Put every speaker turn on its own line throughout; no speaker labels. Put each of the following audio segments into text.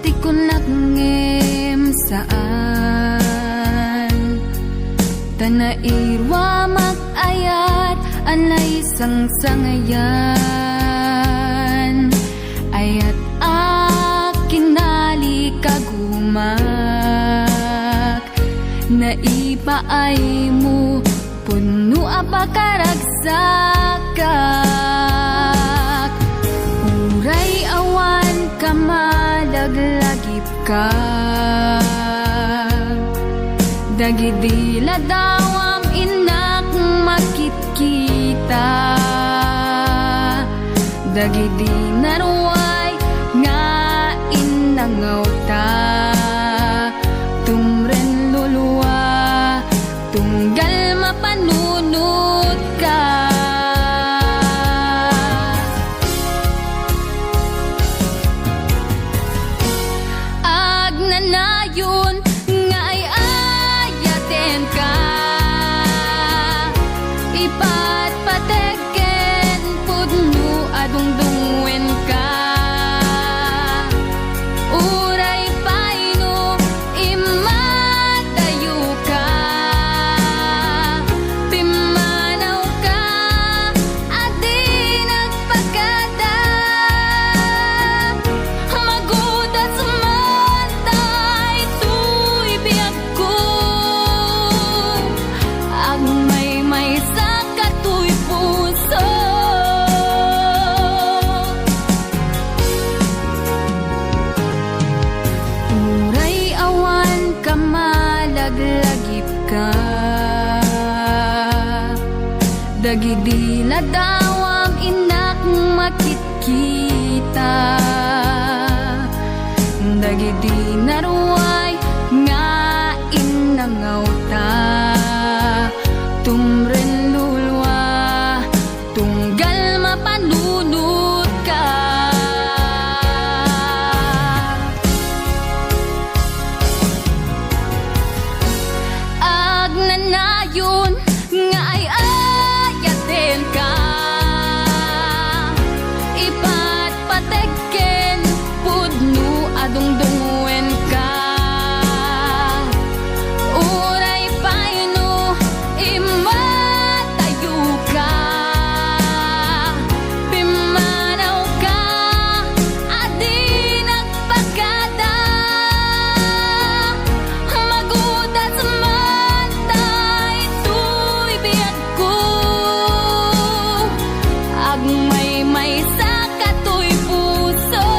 ti ko nagngem saan tanairwa magayat anay sangsangayan ayat akinali kagumak naipaay mo puno apakaragsakak uray awan ka malaglagip ka dagidila dawam inak makitkita dagidi naruay nga inangaw ta tumren luluwa tunggal mapanunod ka agnanayon nga ay ayaten ka ipatpateken pudno adungdungwen ka uray paino imatayo ka pimanaw ka adi nagpagada magudat sumantay tuy biyag ko ang may sa katuy puso uray awan ka malaglagip ka dagidila dawam inak makitkita dagidi naruay nga inangaw ta tumren lulwa tunggal mapanunod ka agnanayon nga ay ayaten ka ipatpateken pudno adungdungwen ka uray paino imatayo ka pimanaw ka adi nagpagada magudat sumantay tuy biyag ko agmay sa katuy puso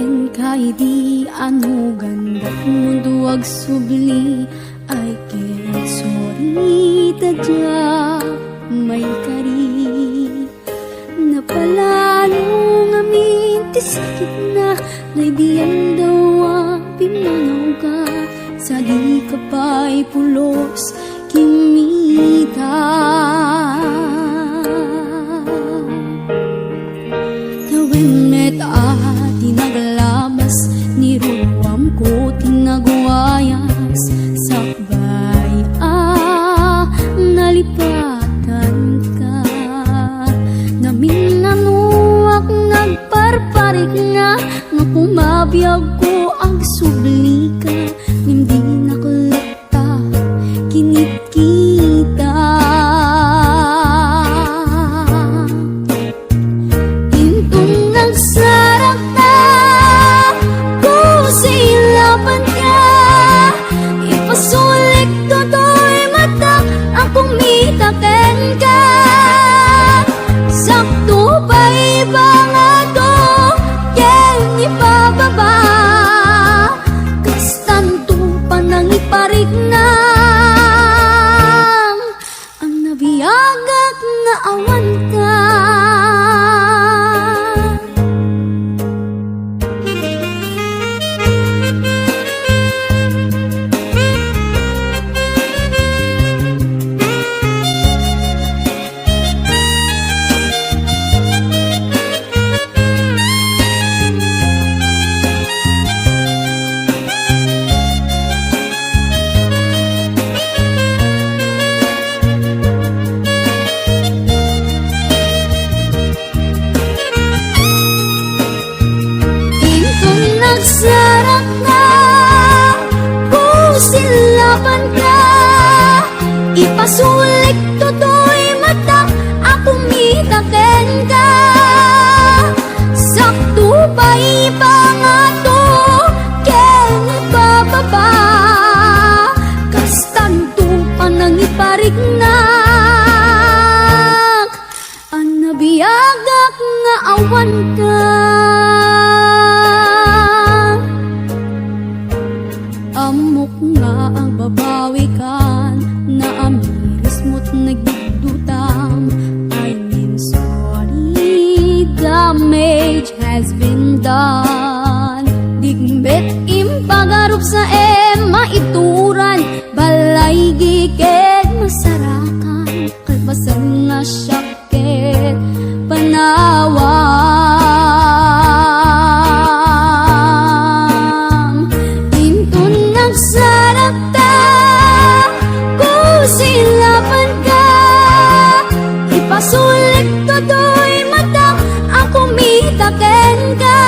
ken kay di ano ganda't mundo ag subli ay ken sorry tadya may kari napalalo nga mintiskit na naibiyan daw pimanaw ka sa di ka pa'y pulos kimita tawin met tinaglabas ni ruwam ko tinagwayas sakbay nalipatan ka namin nanuak nagparparik nga nga kumabiyag ko ang subli ka hindi nakalata kinit kita intong nagsarap na kung silapan ka ipasulik toto'y mata ang kumitaken ka sakto pa iba nga to ken ipababa kastanto pa nang iparik na ang nabiyagak nga awan ka sarap na kung silapan ka ipasulik toto'y mata akong mitaken ka sakto pa iba nga to ken ipababa kastanto pa nang iparik na ang nabiyagak nga awan ka amok nga ang babawi kan na amiris mo't nagdudutang I mean sorry damage has been done digmet impagarup sa maituran balay giked masarakan kalpasan nga syakit panawang intun nagsarap ta kung silapan ka ipasulit toto'y mata ako mitaken ka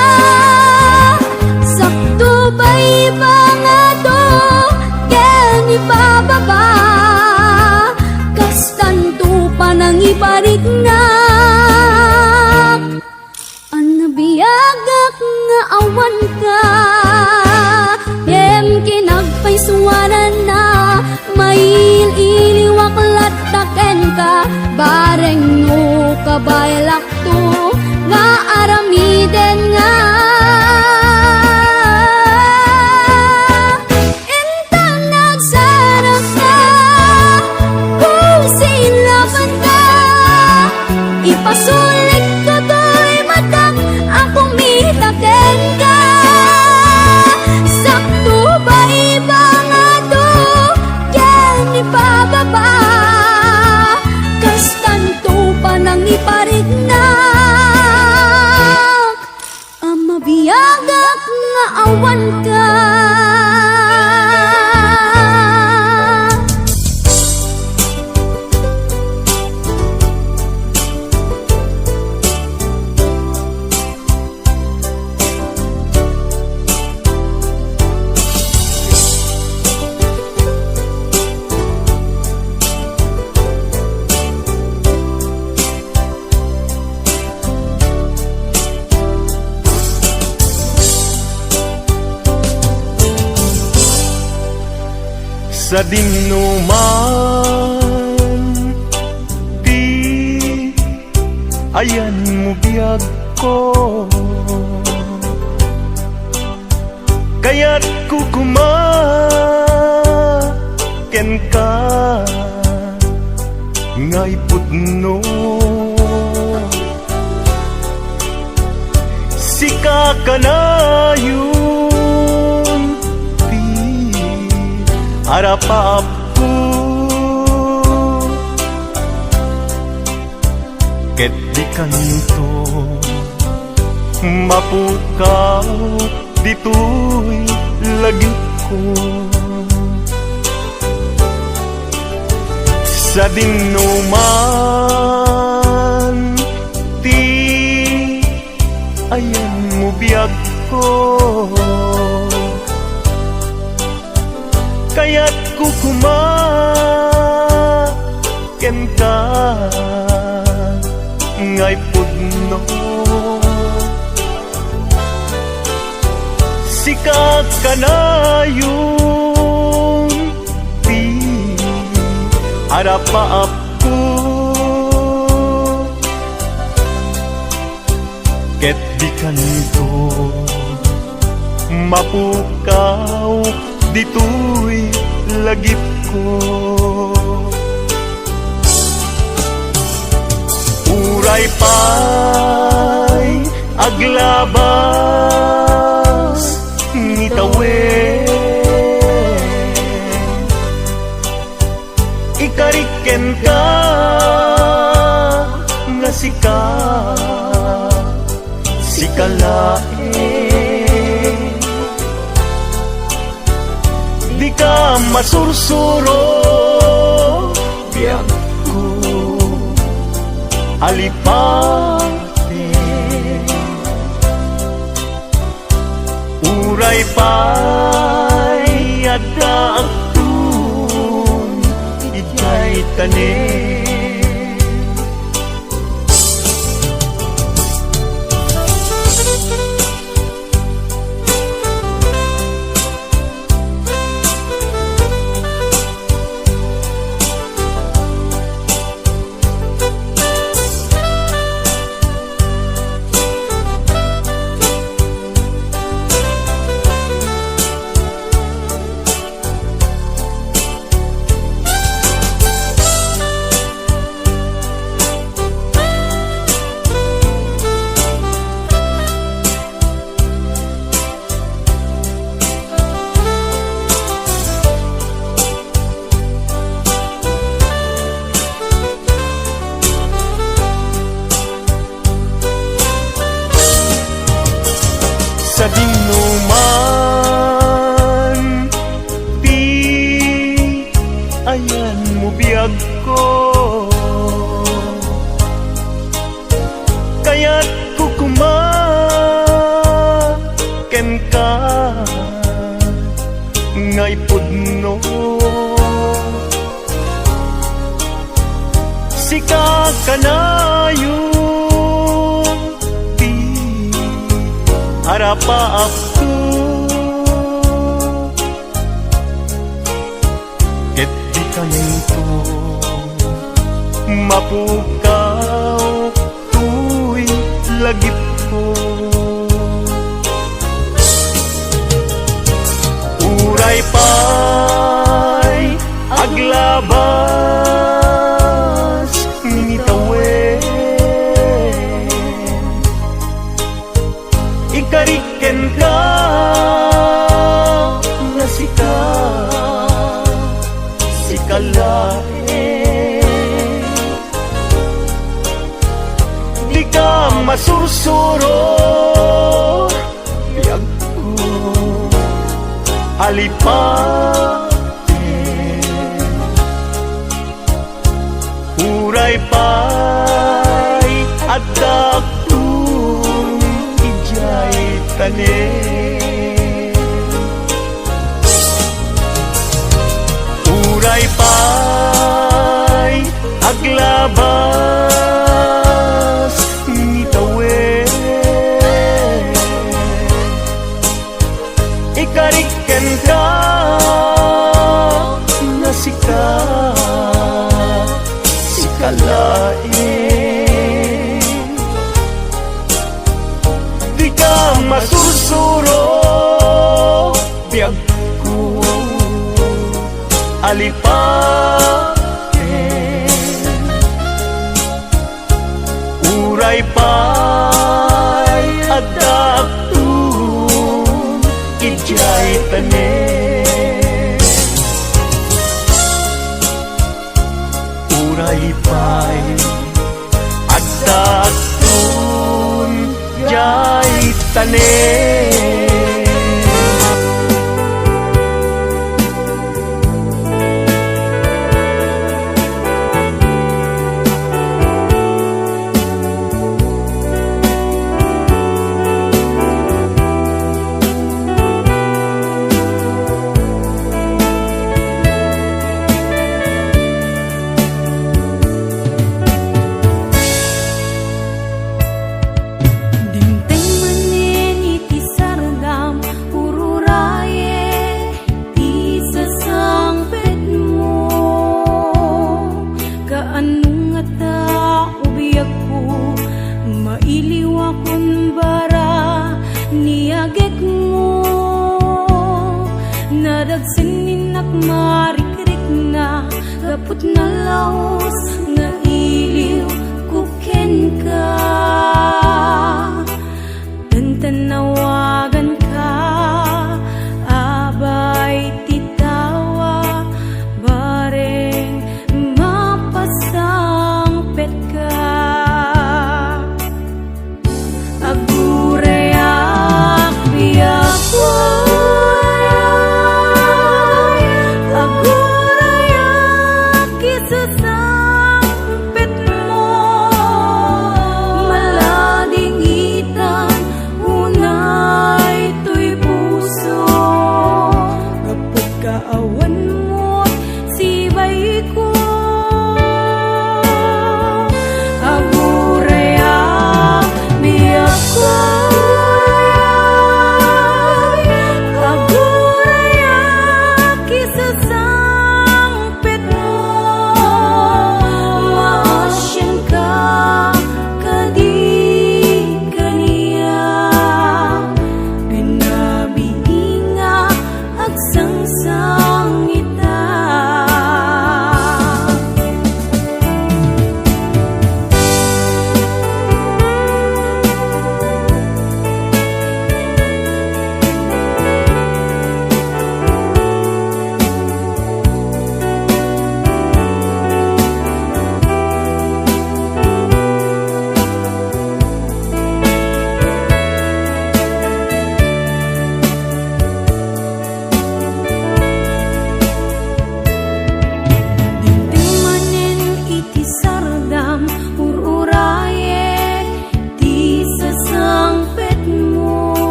sakto ba iba nga to ken ipababa kastanto pa nang iparik na ang nabiyagak nga awan ka yem kinagpaisuanan na mail iliwaklat taken ka bareng no kabaylak to nga aramiden nga intang nagsarap ka kung silapan ka ipasulit toto'y mata akong mitaken ka sakto ba iba nga to ken ipababa kastanto pa nang iparik na ang mabiyagak nga awan ka
sa dinuman di ayan mo biyag ko kaya't kukumaken ka ngay pudno. Sika ka na yun ti harapap ko, ket di kanto mapukaw dito'y lagi ko. Sa dinuman ti ayan mo biyag ko, kaya't kukumaken ka ngay pudno. Sikat ka na yung di harapaap ko, ket di kanto mapukaw dito'y lagip ko. Uray pa'y aglabas ngitawen, ikariken ka nga sikalae, di ka masursuro biyak ko alipate. Uray pa'y adda agtun ikay tanin. Sa dinuman di ayan mo biyag ko, kaya't kukumaken ka ngay pudno. Sika ka na yung di harapaap ko, ket di kanto mapukaw tu'y lagip ko. Uray pa'y aglabas ngitawen, ikariken ka nga sikalae, di ka masursuro biyag ko alipate. Uray pa'y adda agtun ijay tanin. Uray pa'y aglabas ngitawen, ikariken ka nga sikalae, di ka masursuro alipaten. Uray pa'y adaktum ijay tanen. Uray pa'y adaktum ijay tanen.
Nadagsinig marikrik na gapot na laos nga iliw kuken ka. Tantanawagan ka abay titawa bareng mapasangpet ka. Agurayak biyak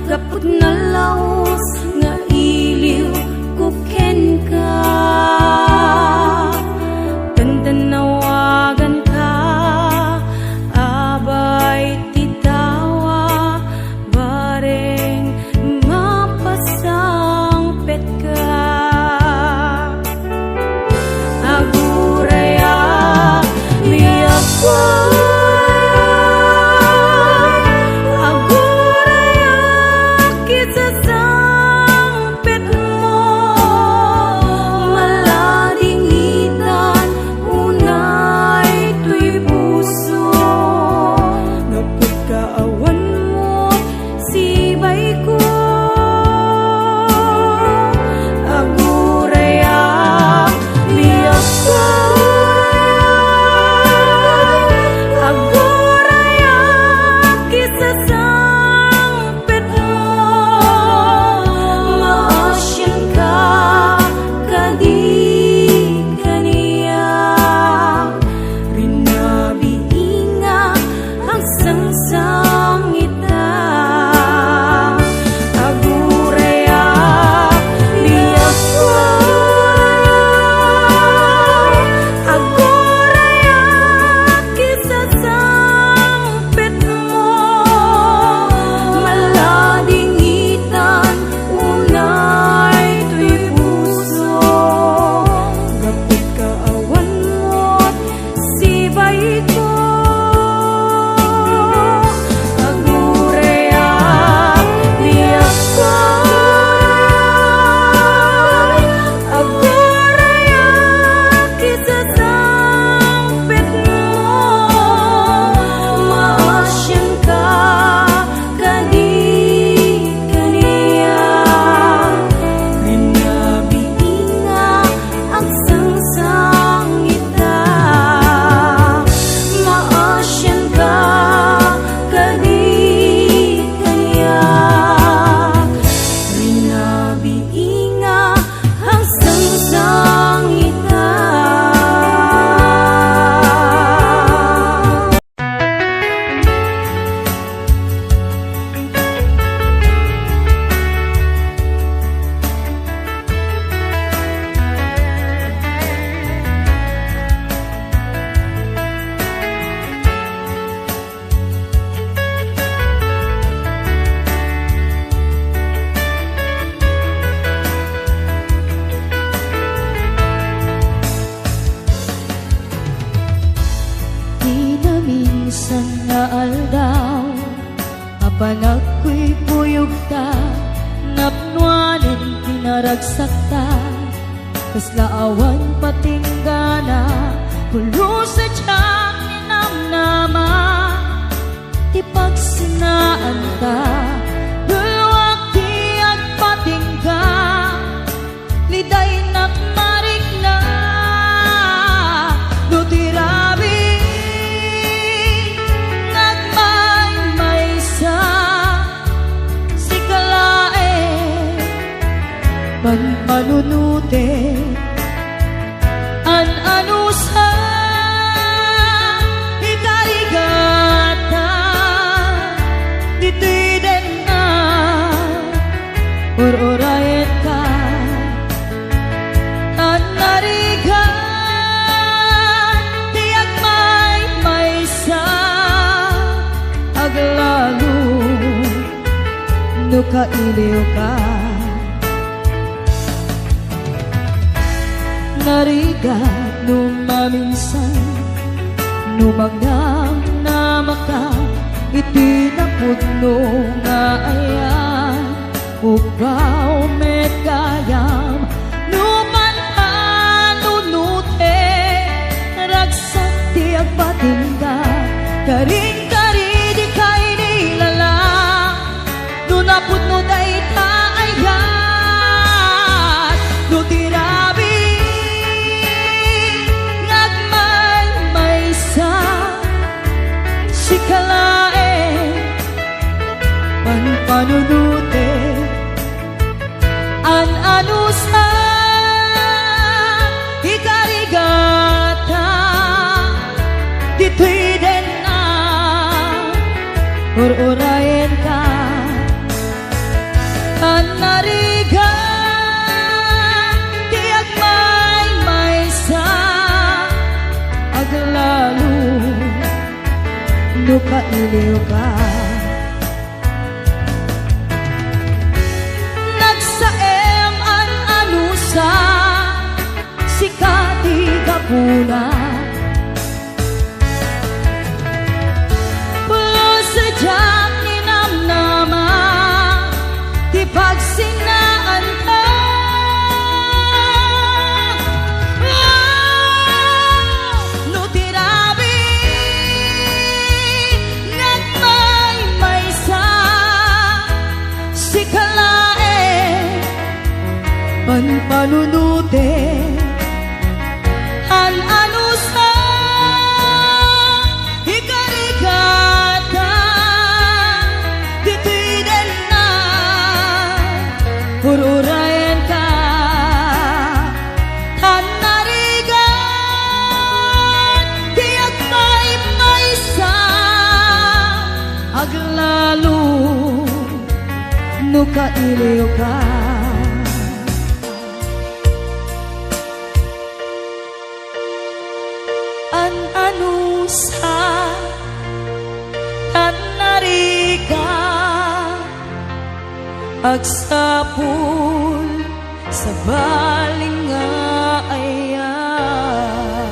gapot na laos nga iliw kuken ka. Tantanawagan ka abay titawa bareng mapasangpet ka. Aguraya biyak
panagko'y puyog ta, napnuanin pinaragsak ta, kasla awan patinggana, pulo sa tiyak ni namnama, ti pagsinaan ta, bulwak ti at patingga, liday nakmarik na, no tirabi, nagmay-maysa, si kalae, panpanunute, an-ano sa ikarigata, dito'y din na, or-orayan ka, an-narigan, tiyak may-maysa, aglalo, no kailiw ka. Narigat numaminsan, numagnam na maka, itinapudno nga ayan, ugaw met kayam, numananunute, ragsak ti agpatingga, karing-kari di kay nilala, nunapudno day taayan, nutirabi, si kalae, panpanunute, an-ano sa ikarigata, dito'y din na, or-orayan ka, an-narigan, tiyak may-maysa, aglalo, no kailiw ka. Nagsaem an-ano sa sikati kapuna, pulo sa diyak ni namnama, di pagsinaan ka, no tirabi, si kalae, panpanunute, an-ano sa ikarigata, dito'y din na, or-orayan ka, an-narigan, tiyak may-maysa, aglalo, no kailiw ka. An-ano sa tanarika, agsapul sa baling nga ayan.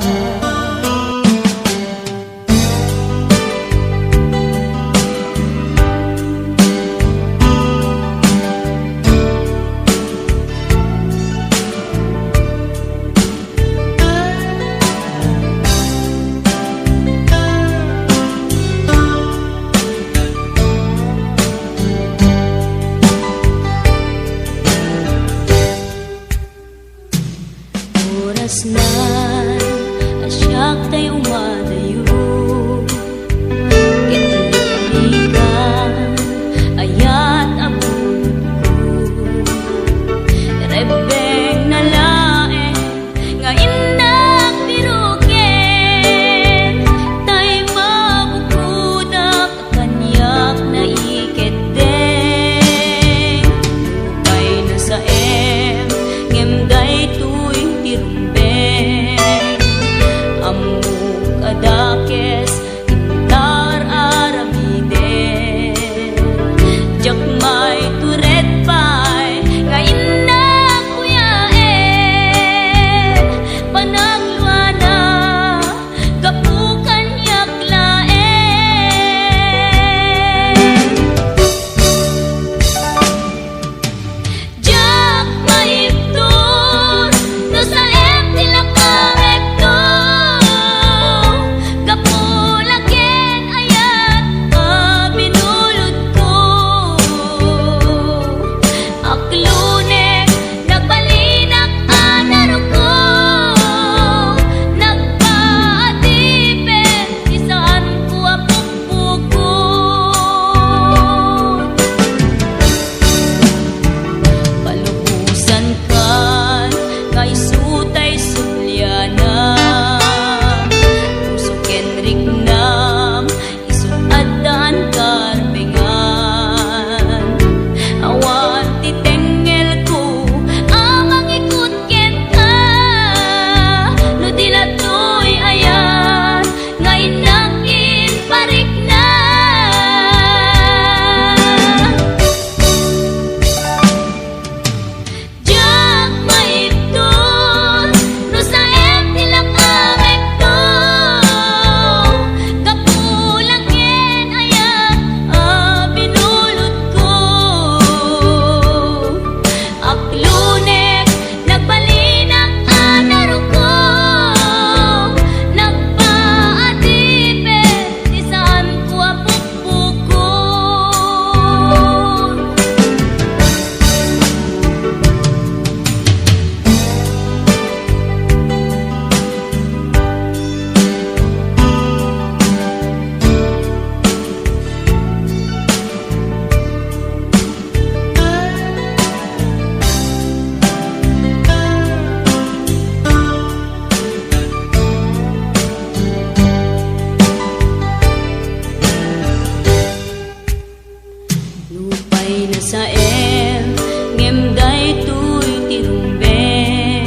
saem ngem day tuy tirumbeng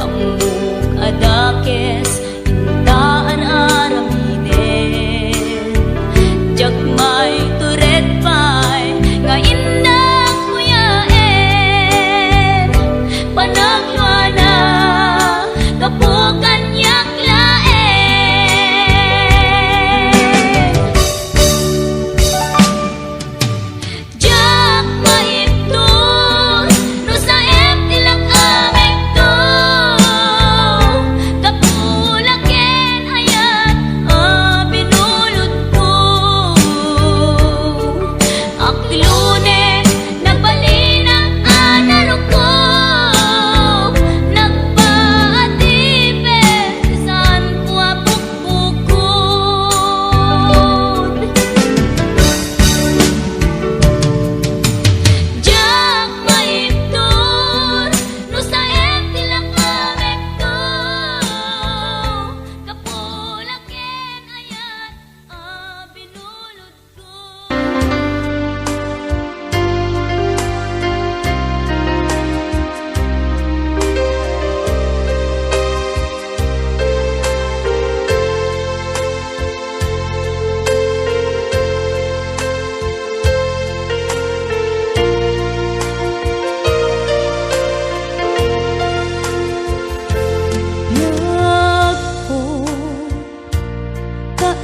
amuk adakes intaan aramiden jakmay turet pay nga indang kuyaen panagluana kapukan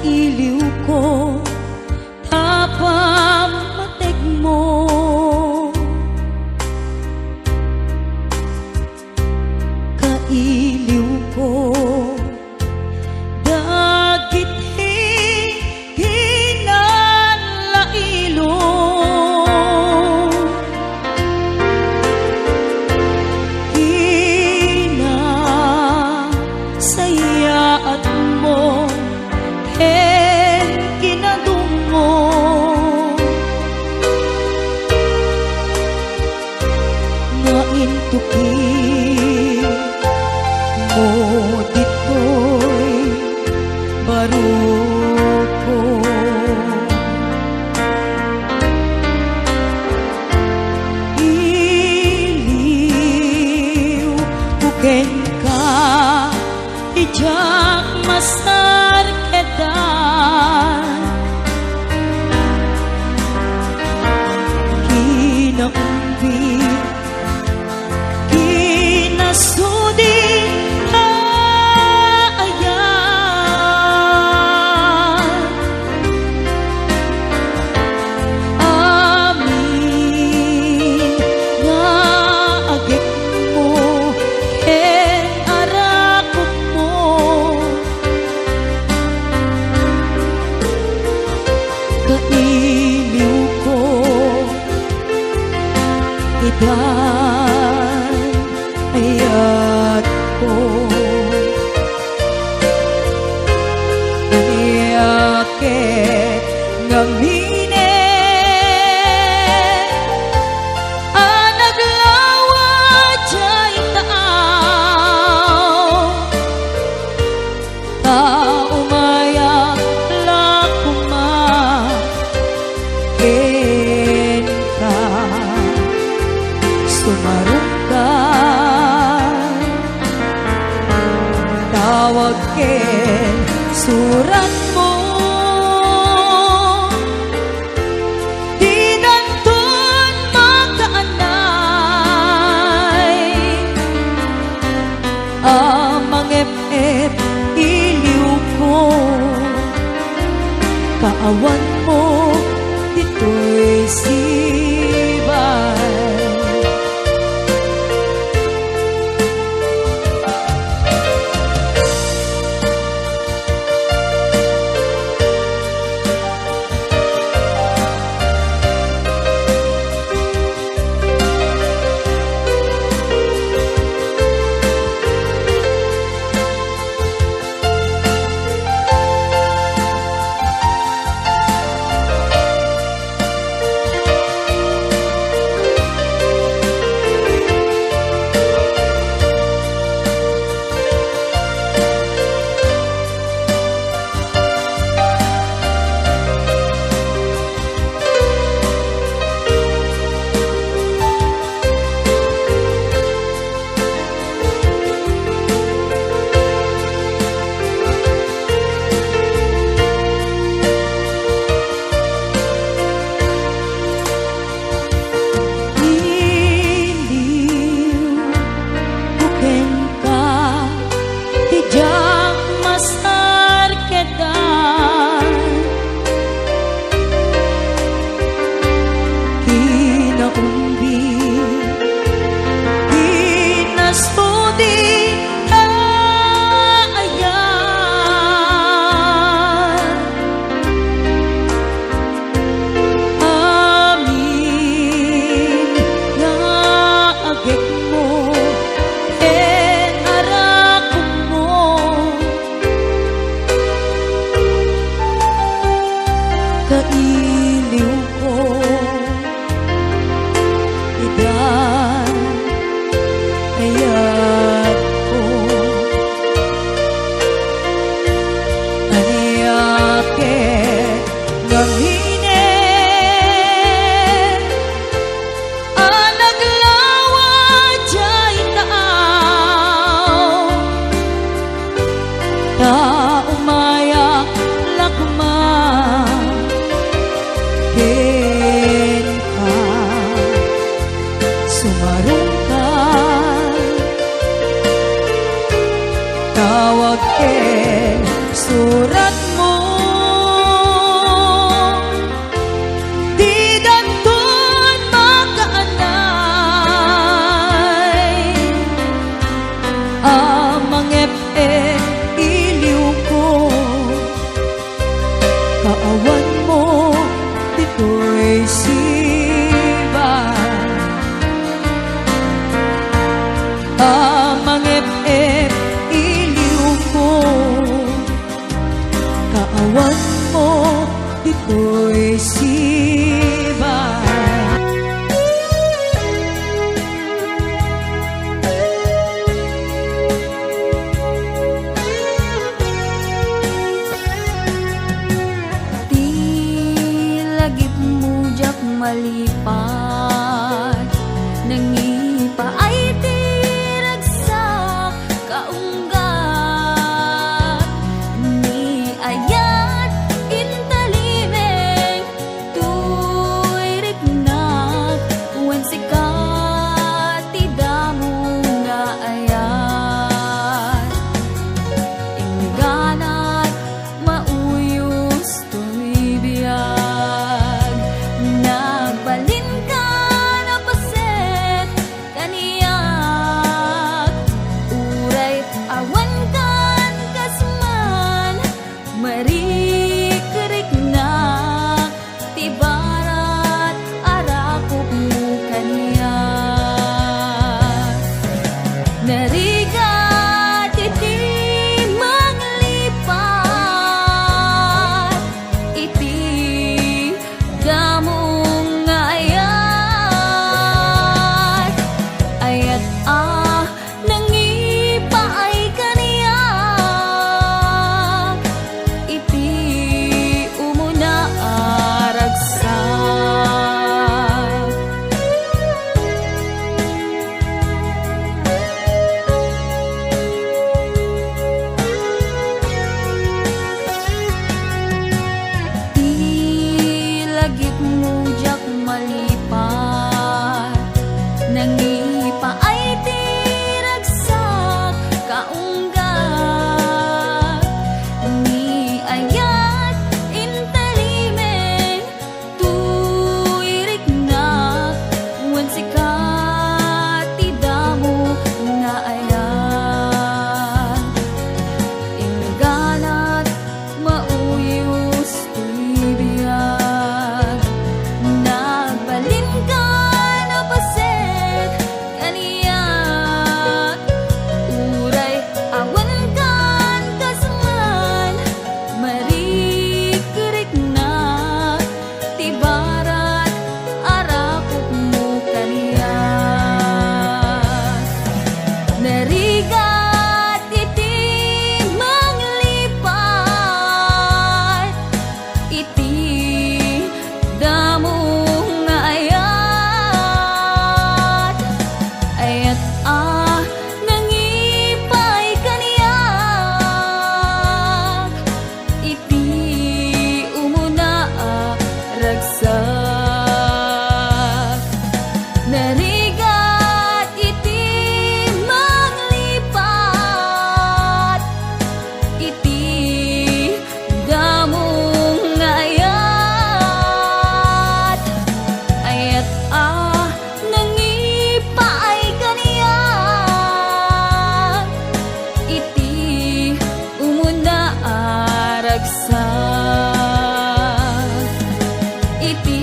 iliw ko tapang matek mo kailiw ko dagit higinan lailo sayaat mo kinadungo nga intuki mo dito'y baruko iliw buken ka ijak masar kedan kinaumbi kinasudi ayan amin nga agik mo ken arakot mo kailiw ko idan ayat ko niyake ngamine anaglawa jay taaw umayak lakuma ken ka sumarong ka tawag ken surat mo di nandun makaanay amang ep-ep iliw ko kaawan mo dito'y sibay malipat nangipa ay tiragsak kaunggat ni ayat intalimeng tuirik na wan sikat tidamo nga ayat ingganat mauyos tuy biyag nagbalin ka na paset kaniyak uray awan kan kasman marikerik na tibarat arakop mo kaniyak narigat iti manglipat iti damong ayat ayat nangipa ay kaniyak iti umuna aragsak ilagip mo jak malipat nangipa ay tiragsak kaunggat ni ayat intalimeng tuirik na wan sikat tidamo nga ayat ingganat mauyos tuy biyag nagbalin ka na paset kaniyak uray awan kan kasman marikerik na tibarat arakop mo kaniyak narigat iti manglipat iti damong ayat ayat nangipay kaniyak iti umuna ragsak narigat iti manglipat iti damong ayat ayat nangipa ay kaniyak iti umuna aragsak iti